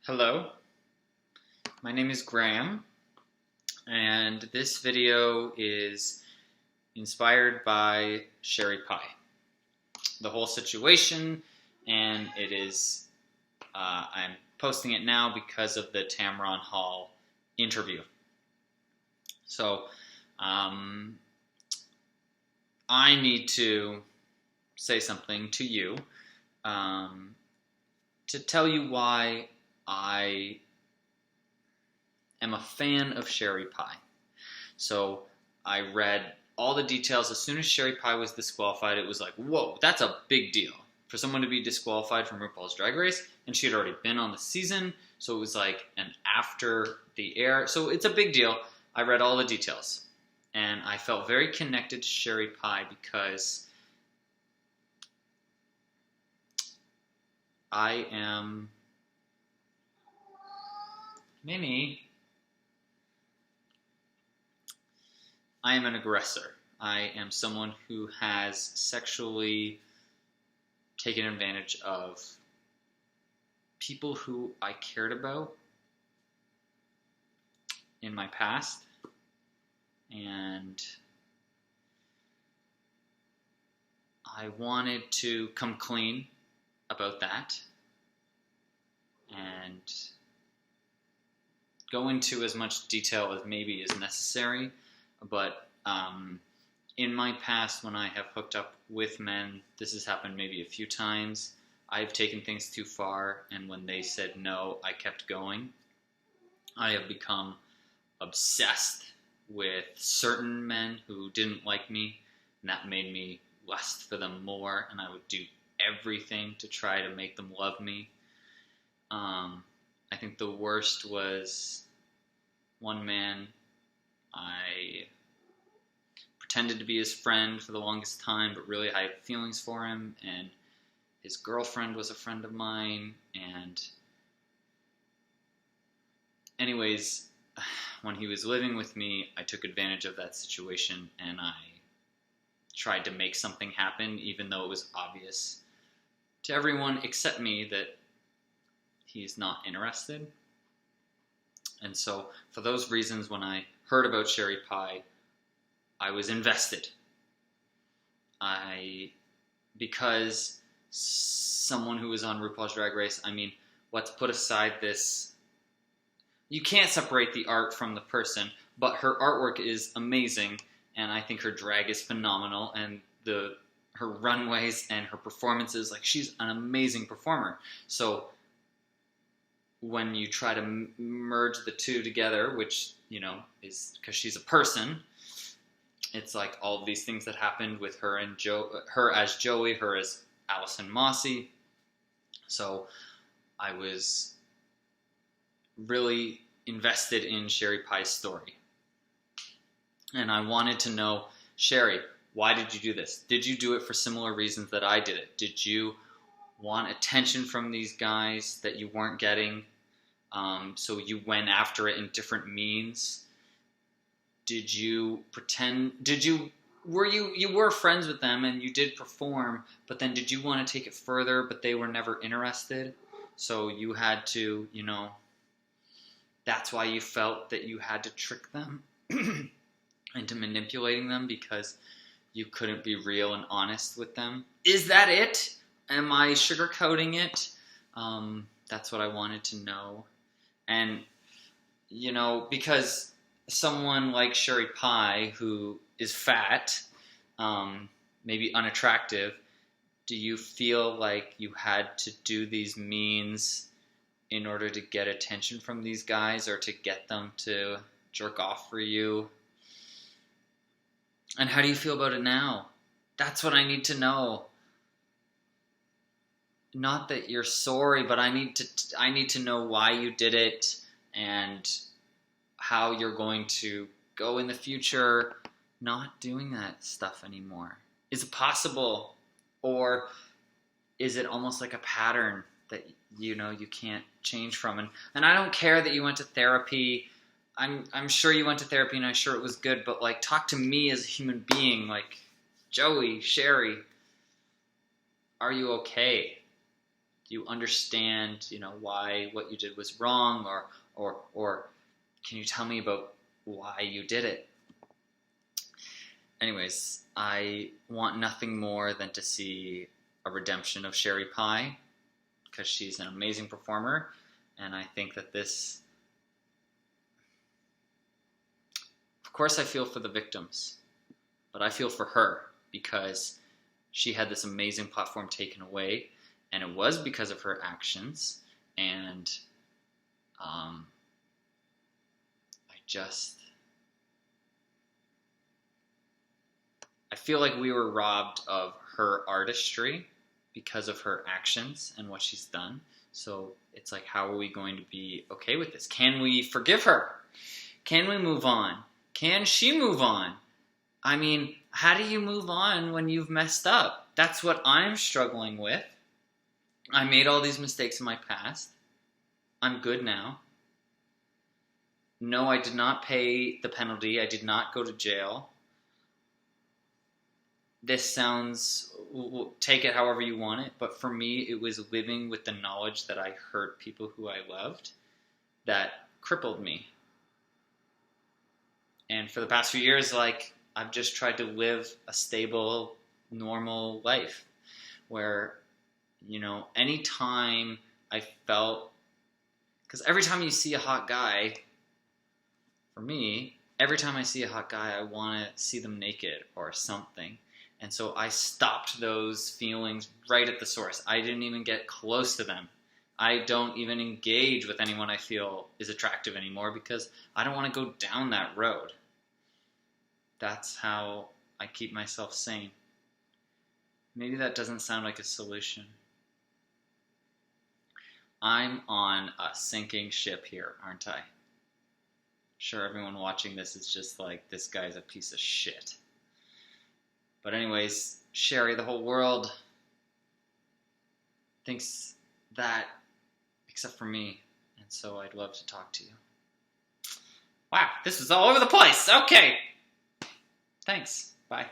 Hello, my name is Graham, and this video is inspired by Sherry Pie. The whole situation, and I'm posting it now because of the Tamron Hall interview. So, I need to say something to you to tell you why I am a fan of Sherry Pie. So I read all the details. As soon as Sherry Pie was disqualified, it was like, whoa, that's a big deal. For someone to be disqualified from RuPaul's Drag Race, and she had already been on the season, so it was like an after the air. So it's a big deal. I read all the details, and I felt very connected to Sherry Pie because I am Minnie. I am an aggressor. I am someone who has sexually taken advantage of people who I cared about in my past, and I wanted to come clean about that and go into as much detail as maybe is necessary. But in my past, when I have hooked up with men, this has happened maybe a few times. I've taken things too far, and when they said no, I kept going. I have become obsessed with certain men who didn't like me, and that made me lust for them more, and I would do everything to try to make them love me. I think the worst was one man. I pretended to be his friend for the longest time, but really I had feelings for him, and his girlfriend was a friend of mine, and anyways, when he was living with me, I took advantage of that situation, and I tried to make something happen, even though it was obvious to everyone except me that he's not interested. And so, for those reasons, when I heard about Sherry Pie, I was invested. Because someone who was on RuPaul's Drag Race, let's put aside this. You can't separate the art from the person, but her artwork is amazing, and I think her drag is phenomenal, and her runways and her performances, like, she's an amazing performer. So when you try to merge the two together, which, is because she's a person, it's like all of these things that happened with her and her as Joey, her as Allison Mossy. So I was really invested in Sherry Pie's story. And I wanted to know, Sherry, why did you do this? Did you do it for similar reasons that I did it? Did you want attention from these guys that you weren't getting? So you went after it in different means? Did you pretend? You were friends with them and you did perform, but then did you want to take it further, but they were never interested? So you had to, that's why you felt that you had to trick them into manipulating them because you couldn't be real and honest with them. Is that it? Am I sugarcoating it? That's what I wanted to know. And, because someone like Sherry Pie, who is fat, maybe unattractive, do you feel like you had to do these means in order to get attention from these guys or to get them to jerk off for you? And how do you feel about it now? That's what I need to know. Not that you're sorry, but I need to know why you did it and how you're going to go in the future not doing that stuff anymore. Is it possible? Or is it almost like a pattern that you can't change from? And I don't care that you went to therapy. I'm sure you went to therapy and I'm sure it was good, but like, talk to me as a human being, like, Joey, Sherry, are you okay? Do you understand, why what you did was wrong, or can you tell me about why you did it? Anyways, I want nothing more than to see a redemption of Sherry Pie, because she's an amazing performer, and I think that this... Of course I feel for the victims, but I feel for her, because she had this amazing platform taken away, and it was because of her actions, and I feel like we were robbed of her artistry because of her actions and what she's done. So it's like, how are we going to be okay with this? Can we forgive her? Can we move on? Can she move on? I mean, how do you move on when you've messed up? That's what I'm struggling with. I made all these mistakes in my past. I'm good now. No, I did not pay the penalty. I did not go to jail. This sounds, take it however you want it, but for me, it was living with the knowledge that I hurt people who I loved that crippled me. And for the past few years, I've just tried to live a stable, normal life where, anytime I felt, because every time you see a hot guy, for me, every time I see a hot guy, I want to see them naked or something. And so I stopped those feelings right at the source. I didn't even get close to them. I don't even engage with anyone I feel is attractive anymore because I don't want to go down that road. That's how I keep myself sane. Maybe that doesn't sound like a solution. I'm on a sinking ship here, aren't I? Sure, everyone watching this is just like, this guy's a piece of shit. But anyways, Sherry, the whole world thinks that, except for me. And so I'd love to talk to you. Wow, this is all over the place. Okay. Thanks. Bye.